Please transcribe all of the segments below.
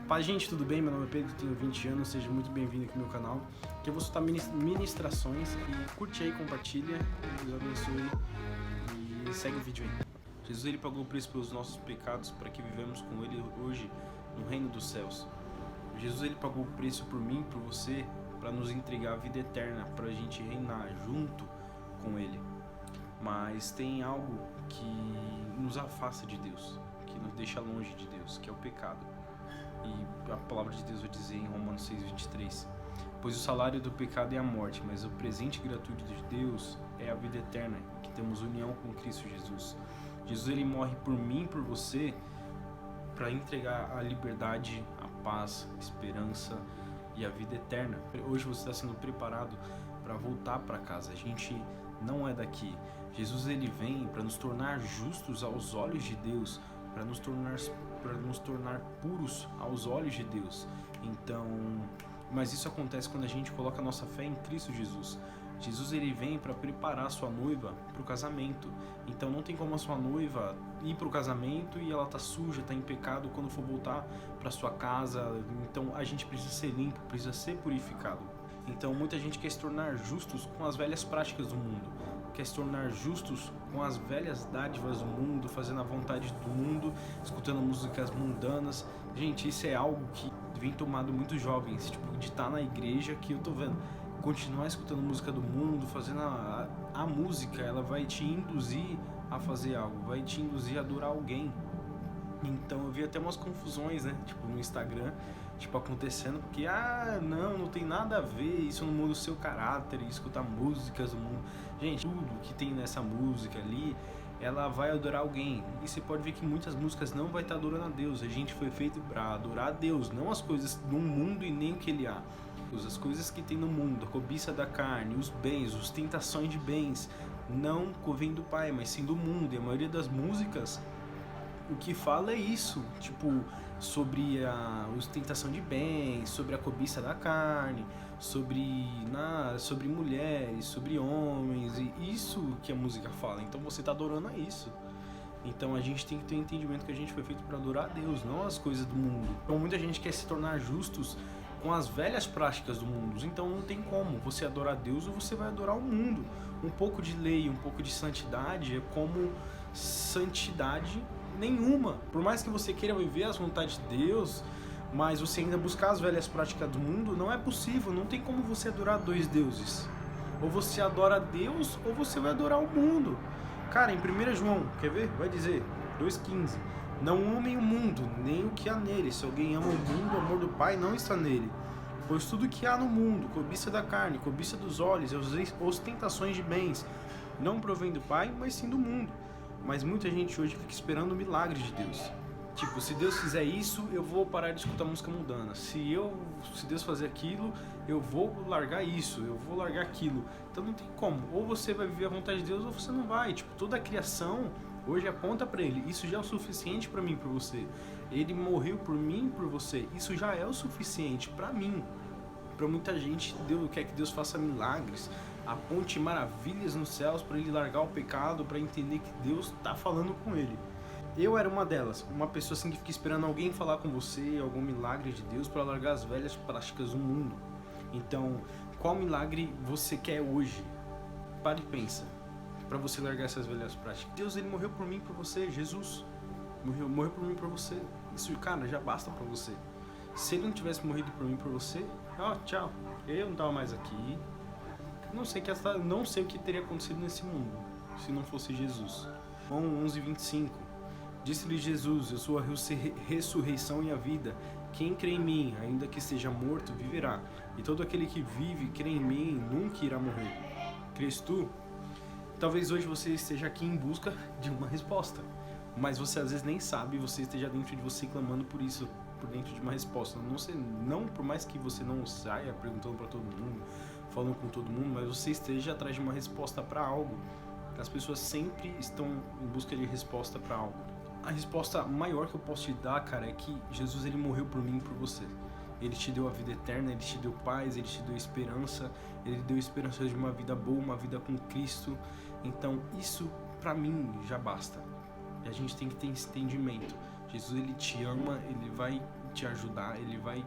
Paz, gente, tudo bem? Meu nome é Pedro, tenho 20 anos, seja muito bem-vindo aqui no meu canal. Que eu vou soltar ministrações e curte aí, compartilha, Deus abençoe e segue o vídeo aí. Jesus, ele pagou o preço pelos nossos pecados para que vivamos com ele hoje no reino dos céus. Jesus, ele pagou o preço por mim, por você, para nos entregar a vida eterna, para a gente reinar junto com ele. Mas tem algo que nos afasta de Deus, que nos deixa longe de Deus, que é o pecado. E a palavra de Deus vai dizer em Romanos 6:23: pois o salário do pecado é a morte, mas o presente gratuito de Deus é a vida eterna, que temos união com Cristo Jesus. Jesus, ele morre por mim, por você, para entregar a liberdade, a paz, a esperança e a vida eterna. Hoje você está sendo preparado para voltar para casa. A gente não é daqui. Jesus, ele vem para nos tornar justos aos olhos de Deus, para nos tornar puros aos olhos de Deus. Então, mas isso acontece quando a gente coloca a nossa fé em Cristo Jesus. Jesus, ele vem para preparar a sua noiva para o casamento. Então não tem como a sua noiva ir para o casamento e ela tá suja, tá em pecado quando for voltar para sua casa. Então a gente precisa ser limpo, precisa ser purificado. Então muita gente quer se tornar justos com as velhas práticas do mundo, quer se tornar justos com as velhas dádivas do mundo, fazendo a vontade do mundo, escutando músicas mundanas. Gente, isso é algo que vem tomado muitos jovens, tipo, de estar na igreja, que eu tô vendo, continuar escutando música do mundo, fazendo a música, ela vai te induzir a fazer algo, vai te induzir a adorar alguém. Então eu vi até umas confusões, né, tipo, no Instagram, tipo, acontecendo, porque, não tem nada a ver, isso não muda o seu caráter, escutar músicas do mundo. Gente, tudo que tem nessa música ali, ela vai adorar alguém. E você pode ver que muitas músicas não vai estar adorando a Deus. A gente foi feito para adorar a Deus, não as coisas do mundo e nem o que ele há. As coisas que tem no mundo, a cobiça da carne, os bens, as tentações de bens, não vem do Pai, mas sim do mundo. E a maioria das músicas, o que fala é isso, tipo, sobre a ostentação de bens, sobre a cobiça da carne, sobre mulheres, sobre homens, e isso que a música fala. Então você está adorando a isso. Então a gente tem que ter entendimento que a gente foi feito para adorar a Deus, não as coisas do mundo. Então muita gente quer se tornar justos com as velhas práticas do mundo. Então não tem como você adorar a Deus ou você vai adorar o mundo. Um pouco de lei, um pouco de santidade é como santidade nenhuma. Por mais que você queira viver as vontades de Deus, mas você ainda buscar as velhas práticas do mundo, não é possível. Não tem como você adorar dois deuses. Ou você adora a Deus ou você vai adorar o mundo. Cara, em 1 João, quer ver? Vai dizer 2,15: não amem o mundo, nem o que há nele. Se alguém ama o mundo, o amor do Pai não está nele. Pois tudo que há no mundo, cobiça da carne, cobiça dos olhos, ostentações de bens, não provém do Pai, mas sim do mundo. Mas muita gente hoje fica esperando o milagre de Deus. Tipo, se Deus fizer isso, eu vou parar de escutar música mundana. Se Deus fazer aquilo, eu vou largar isso, eu vou largar aquilo. Então não tem como. Ou você vai viver a vontade de Deus ou você não vai. Tipo, toda a criação hoje aponta para ele. Isso já é o suficiente para mim, para você. Ele morreu por mim, por você. Isso já é o suficiente para mim. Para muita gente, Deus quer que Deus faça milagres, aponte maravilhas nos céus para ele largar o pecado, para entender que Deus está falando com ele. Eu era uma delas, uma pessoa assim que fica esperando alguém falar com você, algum milagre de Deus para largar as velhas práticas do mundo. Então, qual milagre você quer hoje? Para e pensa, para você largar essas velhas práticas. Deus, ele morreu por mim, por você. Jesus morreu por mim, por você. Isso, cara, já basta para você. Se ele não tivesse morrido por mim, por você, tchau, eu não tava mais aqui. Não sei o que teria acontecido nesse mundo se não fosse Jesus. João 11:25: disse-lhe Jesus: eu sou a ressurreição e a vida. Quem crê em mim, ainda que esteja morto, viverá. E todo aquele que vive, crê em mim, nunca irá morrer. Crês tu? Talvez hoje você esteja aqui em busca de uma resposta, mas você às vezes nem sabe, você esteja dentro de você clamando por isso, por dentro de uma resposta. Não por mais que você não saia perguntando para todo mundo, falando com todo mundo, mas você esteja atrás de uma resposta para algo. As pessoas sempre estão em busca de resposta para algo. A resposta maior que eu posso te dar, cara, é que Jesus, ele morreu por mim e por você. Ele te deu a vida eterna, ele te deu paz, ele te deu esperança, ele deu esperança de uma vida boa, uma vida com Cristo. Então isso pra mim já basta. E a gente tem que ter esse entendimento. Jesus, ele te ama, ele vai te ajudar, ele vai...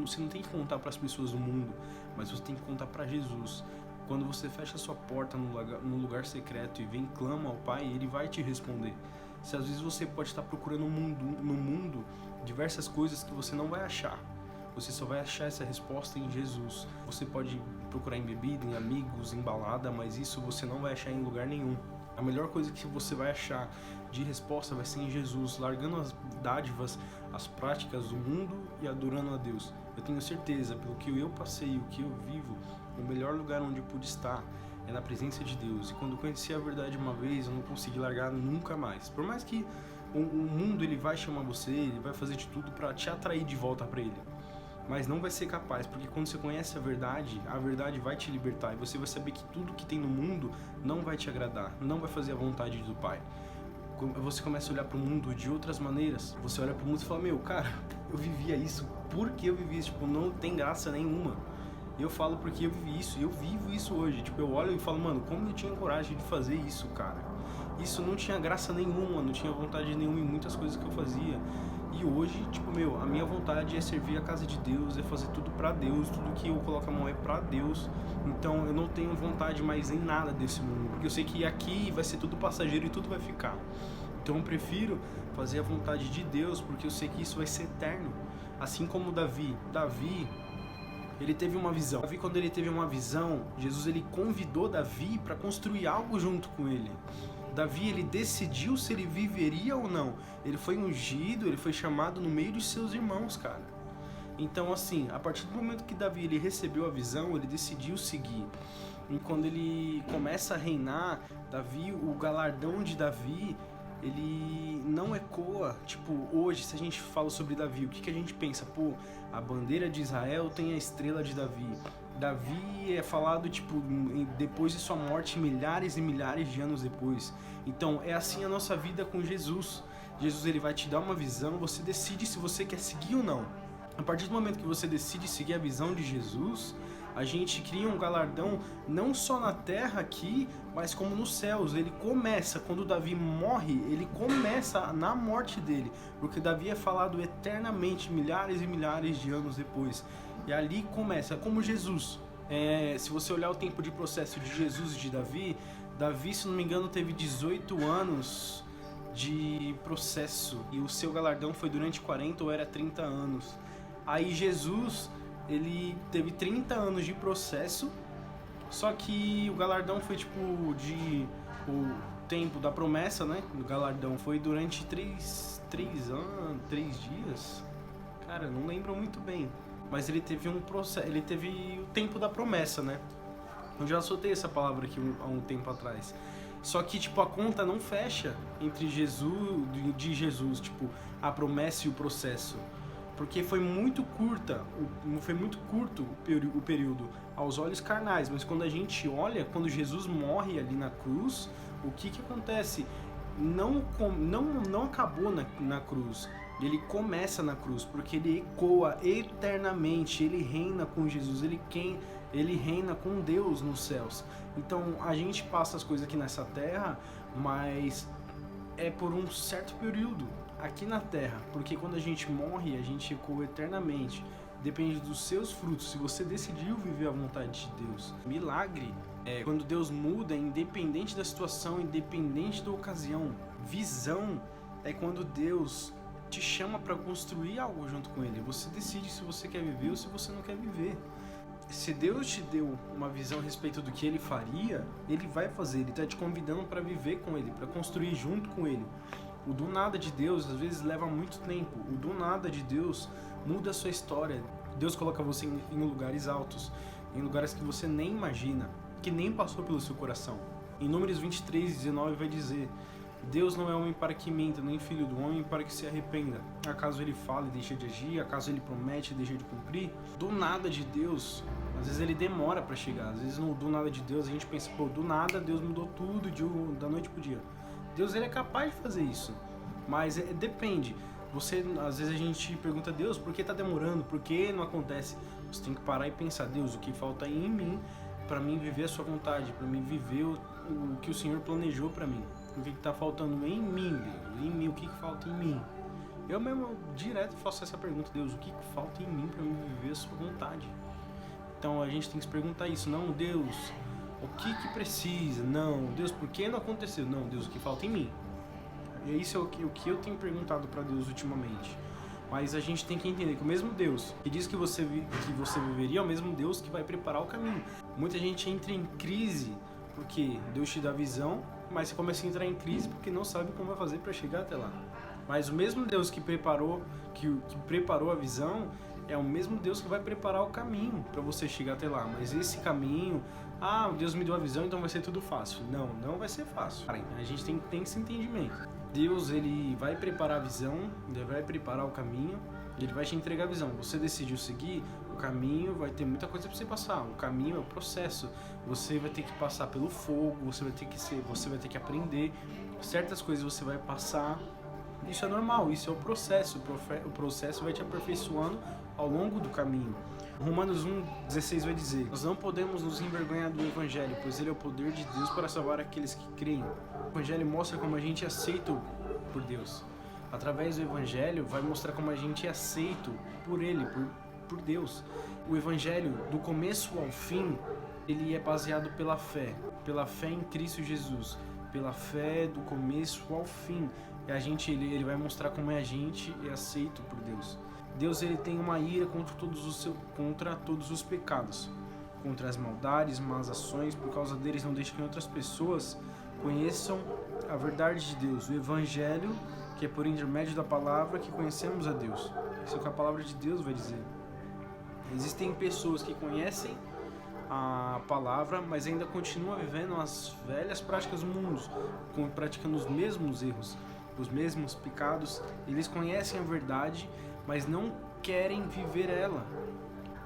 Você não tem que contar para as pessoas do mundo, mas você tem que contar para Jesus. Quando você fecha a sua porta no lugar secreto e vem e clama ao Pai, ele vai te responder. Se às vezes você pode estar procurando no mundo diversas coisas que você não vai achar, você só vai achar essa resposta em Jesus. Você pode procurar em bebida, em amigos, em balada, mas isso você não vai achar em lugar nenhum. A melhor coisa que você vai achar de resposta vai ser em Jesus, largando as dádivas, as práticas do mundo e adorando a Deus. Eu tenho certeza, pelo que eu passei, o que eu vivo, o melhor lugar onde eu pude estar é na presença de Deus. E quando eu conheci a verdade uma vez, eu não consegui largar nunca mais. Por mais que o mundo ele vai chamar você, ele vai fazer de tudo para te atrair de volta para ele, mas não vai ser capaz, porque quando você conhece a verdade vai te libertar e você vai saber que tudo que tem no mundo não vai te agradar, não vai fazer a vontade do Pai. Você começa a olhar para o mundo de outras maneiras, você olha para o mundo e fala, meu, cara, eu vivia isso, por que eu vivi isso? Tipo, não tem graça nenhuma. Eu falo porque eu vivi isso, e eu vivo isso hoje. Tipo, eu olho e falo, mano, como eu tinha coragem de fazer isso, cara? Isso não tinha graça nenhuma, não tinha vontade nenhuma em muitas coisas que eu fazia. E hoje, tipo, meu, a minha vontade é servir a casa de Deus, é fazer tudo pra Deus, tudo que eu coloco a mão é pra Deus. Então eu não tenho vontade mais em nada desse mundo, porque eu sei que aqui vai ser tudo passageiro e tudo vai ficar. Então eu prefiro fazer a vontade de Deus, porque eu sei que isso vai ser eterno. Assim como Davi, ele teve uma visão. Davi, quando ele teve uma visão, Jesus ele convidou Davi para construir algo junto com ele. Davi, ele decidiu se ele viveria ou não. Ele foi ungido, ele foi chamado no meio dos seus irmãos, cara. Então, assim, a partir do momento que Davi ele recebeu a visão, ele decidiu seguir. E quando ele começa a reinar, Davi, o galardão de Davi, ele não ecoa. Tipo, hoje, se a gente fala sobre Davi, o que a gente pensa? Pô, a bandeira de Israel tem a estrela de Davi. Davi é falado, tipo, depois de sua morte, milhares e milhares de anos depois. Então, é assim a nossa vida com Jesus. Jesus, ele vai te dar uma visão, você decide se você quer seguir ou não. A partir do momento que você decide seguir a visão de Jesus, a gente cria um galardão não só na terra aqui, mas como nos céus. Ele começa, quando Davi morre, ele começa na morte dele, porque Davi é falado eternamente, milhares e milhares de anos depois. E ali começa, como Jesus. Se você olhar o tempo de processo de Jesus e de Davi, se não me engano, teve 18 anos de processo, e o seu galardão foi durante 40 ou era 30 anos. Aí Jesus, ele teve 30 anos de processo, só que o galardão foi tipo o tempo da promessa, né? O galardão foi durante 3 dias. Cara, eu não lembro muito bem. Mas ele teve um processo, ele teve o tempo da promessa, né? Eu já soltei essa palavra aqui há um tempo atrás. Só que, tipo, a conta não fecha entre Jesus, tipo, a promessa e o processo. Porque foi muito curto o período aos olhos carnais. Mas quando a gente olha, quando Jesus morre ali na cruz, o que acontece? Não acabou na cruz. Ele começa na cruz, porque ele ecoa eternamente, ele reina com Jesus, ele reina com Deus nos céus. Então a gente passa as coisas aqui nessa terra, mas é por um certo período aqui na terra, porque quando a gente morre, a gente ecoa eternamente. Depende dos seus frutos, se você decidiu viver a vontade de Deus. Milagre é quando Deus muda, independente da situação, independente da ocasião. Visão é quando Deus te chama para construir algo junto com ele. Você decide se você quer viver ou se você não quer viver. Se Deus te deu uma visão a respeito do que ele faria, ele vai fazer. Ele está te convidando para viver com ele, para construir junto com ele. O do nada de Deus às vezes leva muito tempo. O do nada de Deus muda a sua história. Deus coloca você em lugares altos, em lugares que você nem imagina, que nem passou pelo seu coração. Em Números 23:19 vai dizer: Deus não é homem para que minta, nem filho do homem para que se arrependa. Acaso ele fala e deixa de agir? Acaso ele promete e deixa de cumprir? Do nada de Deus, às vezes ele demora para chegar. Às vezes no do nada de Deus a gente pensa, pô, do nada Deus mudou tudo da noite pro dia. Deus, ele é capaz de fazer isso, mas depende. Às vezes a gente pergunta a Deus, por que tá demorando? Por que não acontece? Você tem que parar e pensar, Deus, o que falta em mim para mim viver a sua vontade, para mim viver o que o Senhor planejou para mim? O que está faltando em mim, Deus? Em mim, o que falta em mim? Eu mesmo direto faço essa pergunta: Deus, o que falta em mim para eu viver a sua vontade? Então a gente tem que se perguntar isso. Não, Deus, o que precisa? Não, Deus, por que não aconteceu? Não, Deus, o que falta em mim? E isso é o que eu tenho perguntado para Deus ultimamente. Mas a gente tem que entender que o mesmo Deus que diz que você viveria é o mesmo Deus que vai preparar o caminho. Muita gente entra em crise porque Deus te dá visão, mas você começa a entrar em crise porque não sabe como vai fazer para chegar até lá. Mas o mesmo Deus que preparou a visão é o mesmo Deus que vai preparar o caminho para você chegar até lá. Mas esse caminho, Deus me deu a visão, então vai ser tudo fácil. Não, não vai ser fácil. A gente tem que ter esse entendimento. Deus, ele vai preparar a visão, ele vai preparar o caminho, ele vai te entregar a visão. Você decidiu seguir o caminho, vai ter muita coisa para você passar. O caminho é o processo. Você vai ter que passar pelo fogo, você vai ter que aprender. Certas coisas você vai passar. Isso é normal, isso é o processo. O processo vai te aperfeiçoando ao longo do caminho. Romanos 1,16 vai dizer: nós não podemos nos envergonhar do Evangelho, pois ele é o poder de Deus para salvar aqueles que creem. O Evangelho mostra como a gente é aceito por Deus. Através do Evangelho vai mostrar como a gente é aceito por Ele, por Deus. O Evangelho, do começo ao fim, ele é baseado pela fé em Cristo Jesus, pela fé do começo ao fim. Ele vai mostrar como a gente é aceito por Deus. Deus, ele tem uma ira contra todos os pecados, contra as maldades, más ações. Por causa deles não deixa que outras pessoas conheçam a verdade de Deus, o Evangelho, que é por intermédio da palavra que conhecemos a Deus. Isso é o que a palavra de Deus vai dizer. Existem pessoas que conhecem a palavra, mas ainda continuam vivendo as velhas práticas do mundo, praticando os mesmos erros, os mesmos pecados. Eles conhecem a verdade, mas não querem viver ela.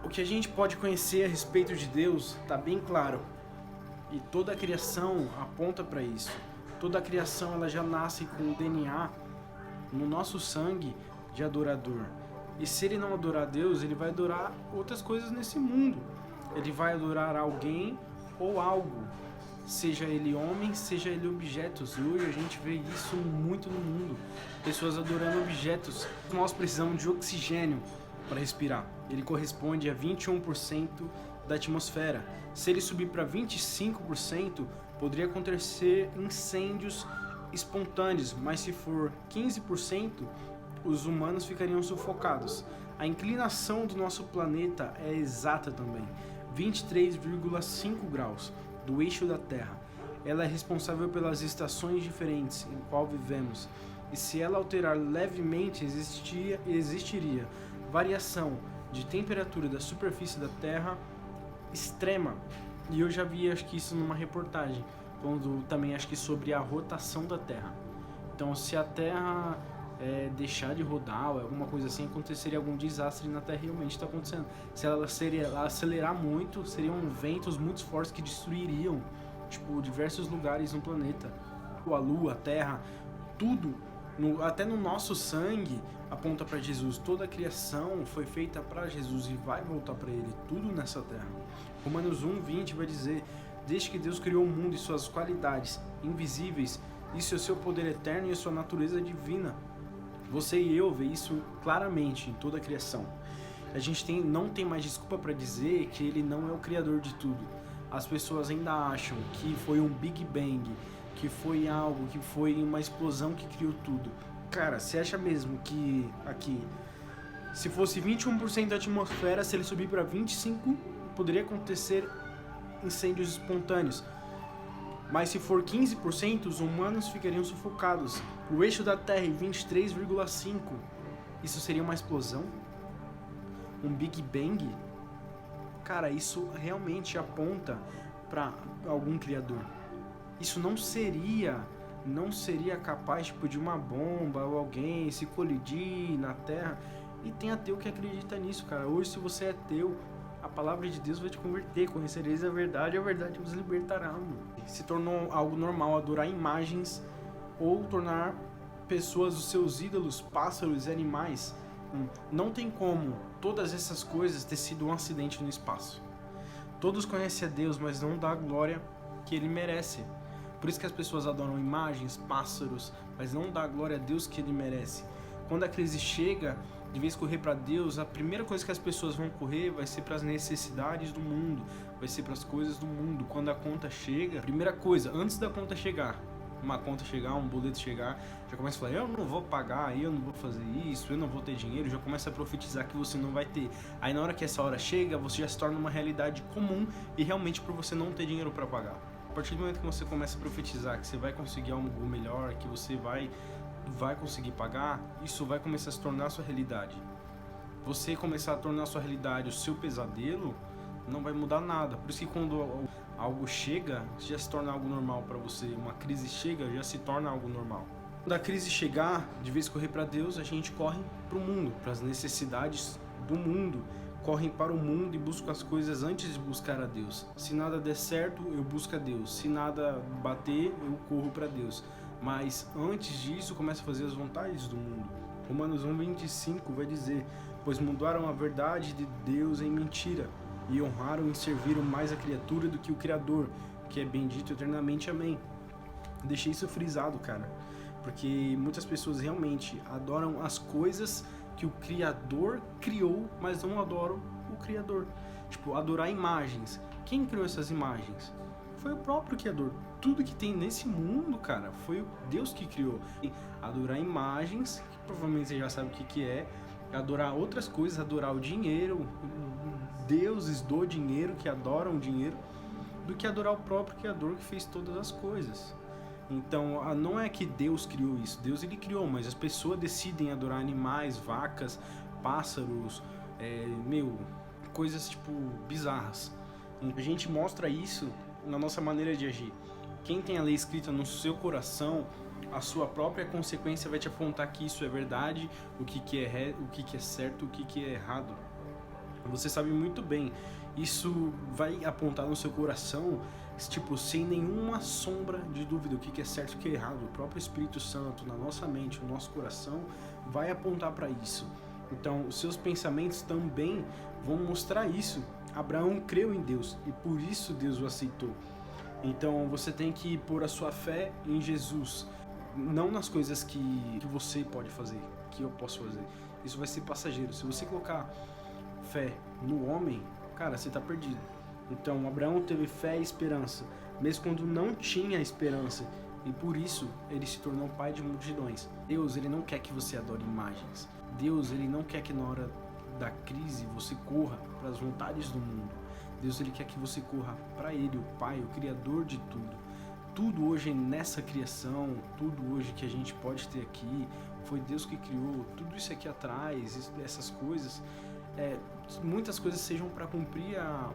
O que a gente pode conhecer a respeito de Deus está bem claro. E toda a criação aponta para isso. Toda a criação ela já nasce com o DNA no nosso sangue de adorador. E se ele não adorar Deus, ele vai adorar outras coisas nesse mundo. Ele vai adorar alguém ou algo. Seja ele homem, seja ele objetos. E hoje a gente vê isso muito no mundo. Pessoas adorando objetos. Nós precisamos de oxigênio para respirar. Ele corresponde a 21% da atmosfera. Se ele subir para 25%, poderia acontecer incêndios espontâneos. Mas se for 15%, os humanos ficariam sufocados. A inclinação do nosso planeta é exata também. 23,5 graus do eixo da Terra. Ela é responsável pelas estações diferentes em qual vivemos. E se ela alterar levemente, existiria variação de temperatura da superfície da Terra extrema. E eu já vi, acho que isso numa reportagem, quando também acho que sobre a rotação da Terra. Então, se a Terra deixar de rodar ou alguma coisa assim, aconteceria algum desastre na Terra. Realmente está acontecendo. Se ela acelerar muito, seriam ventos muito fortes que destruiriam diversos lugares no planeta. A Lua, a Terra, tudo, até no nosso sangue, aponta para Jesus. Toda a criação foi feita para Jesus e vai voltar para Ele, tudo nessa Terra. Romanos 1,20 vai dizer: desde que Deus criou o mundo e suas qualidades invisíveis, isso é o seu poder eterno e a sua natureza divina. Você e eu vê isso claramente em toda a criação. A gente não tem mais desculpa para dizer que Ele não é o criador de tudo. As pessoas ainda acham que foi um Big Bang, que foi algo, que foi uma explosão que criou tudo. Cara, você acha mesmo que aqui, se fosse 21% da atmosfera, se ele subir para 25%, poderia acontecer incêndios espontâneos? Mas se for 15%, os humanos ficariam sufocados. O eixo da Terra em 23,5%. Isso seria uma explosão? Um Big Bang? Cara, isso realmente aponta para algum criador. Isso não seria capaz de uma bomba ou alguém se colidir na Terra. E tem ateu que acredita nisso, cara. Hoje, se você é ateu, a palavra de Deus vai te converter. Conhecereis a verdade vos libertará. Se tornou algo normal adorar imagens ou tornar pessoas os seus ídolos, pássaros e animais. Não tem como todas essas coisas ter sido um acidente no espaço. Todos conhecem a Deus, mas não dá a glória que Ele merece. Por isso que as pessoas adoram imagens, pássaros, mas não dá a glória a Deus que Ele merece. Quando a crise chega, de vez correr para Deus, a primeira coisa que as pessoas vão correr vai ser para as necessidades do mundo, vai ser para as coisas do mundo. Quando a conta chega, a primeira coisa, antes da conta chegar, uma conta chegar, um boleto chegar, já começa a falar, eu não vou pagar, eu não vou fazer isso, eu não vou ter dinheiro, já começa a profetizar que você não vai ter. Aí na hora que essa hora chega, você já se torna uma realidade comum e realmente por você não ter dinheiro para pagar. A partir do momento que você começa a profetizar que você vai conseguir algo melhor, que você vai conseguir pagar, isso vai começar a se tornar a sua realidade. Você começar a tornar a sua realidade o seu pesadelo, não vai mudar nada. Por isso que quando algo chega, já se torna algo normal para você. Uma crise chega, já se torna algo normal. Quando a crise chegar, de vez correr para Deus, a gente corre para o mundo, para as necessidades do mundo. Correm para o mundo e buscam as coisas antes de buscar a Deus. Se nada der certo, eu busco a Deus. Se nada bater, eu corro para Deus. Mas antes disso, começa a fazer as vontades do mundo. Romanos 1:25 vai dizer: pois mudaram a verdade de Deus em mentira, e honraram e serviram mais a criatura do que o Criador, que é bendito eternamente. Amém. Deixei isso frisado, cara, porque muitas pessoas realmente adoram as coisas que o Criador criou, mas não adoram o Criador. Tipo, adorar imagens. Quem criou essas imagens? Foi o próprio Criador. Tudo que tem nesse mundo, cara, foi Deus que criou. E adorar imagens, que provavelmente você já sabe o que é, adorar outras coisas, adorar o dinheiro, deuses do dinheiro, que adoram o dinheiro, do que adorar o próprio Criador que fez todas as coisas. Então, não é que Deus criou isso, Deus ele criou, mas as pessoas decidem adorar animais, vacas, pássaros, coisas tipo bizarras. A gente mostra isso na nossa maneira de agir. Quem tem a lei escrita no seu coração, a sua própria consequência vai te apontar que isso é verdade, o que é certo, o que é errado. Você sabe muito bem, isso vai apontar no seu coração, tipo, sem nenhuma sombra de dúvida, o que é certo e o que é errado. O próprio Espírito Santo, na nossa mente, no nosso coração, vai apontar para isso. Então, os seus pensamentos também vão mostrar isso. Abraão creu em Deus e por isso Deus o aceitou. Então, você tem que pôr a sua fé em Jesus, não nas coisas que você pode fazer, que eu posso fazer. Isso vai ser passageiro. Se você colocar fé no homem, cara, você tá perdido. Então, Abraão teve fé e esperança, mesmo quando não tinha esperança, e por isso ele se tornou pai de multidões. Deus, ele não quer que você adore imagens. Deus, ele não quer que na hora da crise você corra para as vontades do mundo. Deus, ele quer que você corra para ele, o Pai, o Criador de tudo. Tudo hoje nessa criação, tudo hoje que a gente pode ter aqui, foi Deus que criou. Tudo isso aqui atrás, essas coisas, muitas coisas sejam para cumprir a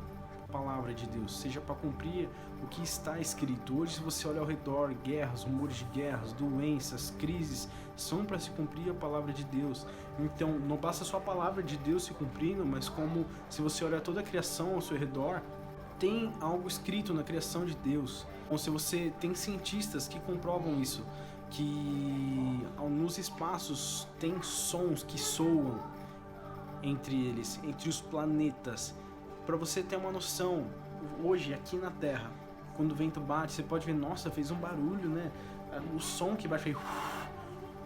palavra de Deus, seja para cumprir o que está escrito. Hoje, se você olha ao redor, guerras, rumores de guerras, doenças, crises, são para se cumprir a palavra de Deus. Então, não basta só a palavra de Deus se cumprindo, mas como se você olhar toda a criação ao seu redor, tem algo escrito na criação de Deus. Ou se você tem cientistas que comprovam isso, que nos espaços tem sons que soam entre eles, entre os planetas. Para você ter uma noção, hoje aqui na Terra, quando o vento bate, você pode ver, nossa, fez um barulho, né? O som que bate,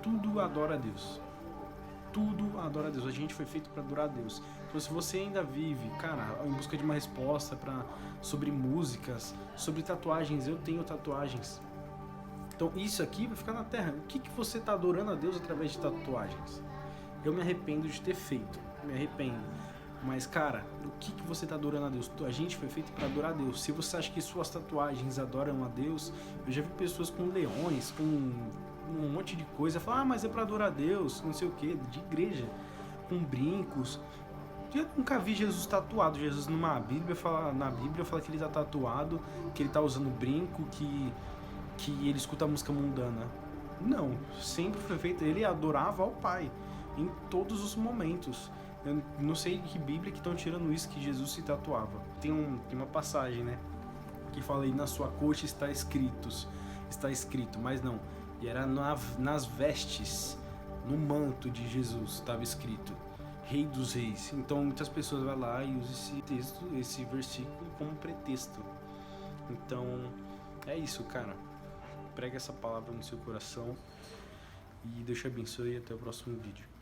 tudo adora a Deus. Tudo adora a Deus. A gente foi feito para adorar a Deus. Então, se você ainda vive, cara, em busca de uma resposta sobre músicas, sobre tatuagens, eu tenho tatuagens. Então, isso aqui vai ficar na Terra. O que você está adorando a Deus através de tatuagens? Eu me arrependo de ter feito. Me arrependo. Mas, cara, o que você está adorando a Deus? A gente foi feito para adorar a Deus. Se você acha que suas tatuagens adoram a Deus, eu já vi pessoas com leões, com um monte de coisa, falar, mas é para adorar a Deus, não sei o que, de igreja, com brincos. Eu nunca vi Jesus tatuado. Jesus na Bíblia fala que ele está tatuado, que ele está usando brinco, que ele escuta a música mundana. Não, sempre foi feito. Ele adorava ao Pai em todos os momentos. Eu não sei de que Bíblia que estão tirando isso, que Jesus se tatuava. Tem uma passagem, né, que fala aí, na sua coxa está escrito, mas não. E era nas vestes, no manto de Jesus, estava escrito Rei dos Reis. Então muitas pessoas vão lá e usam esse versículo como pretexto. Então é isso, cara. Prega essa palavra no seu coração e Deus te abençoe e até o próximo vídeo.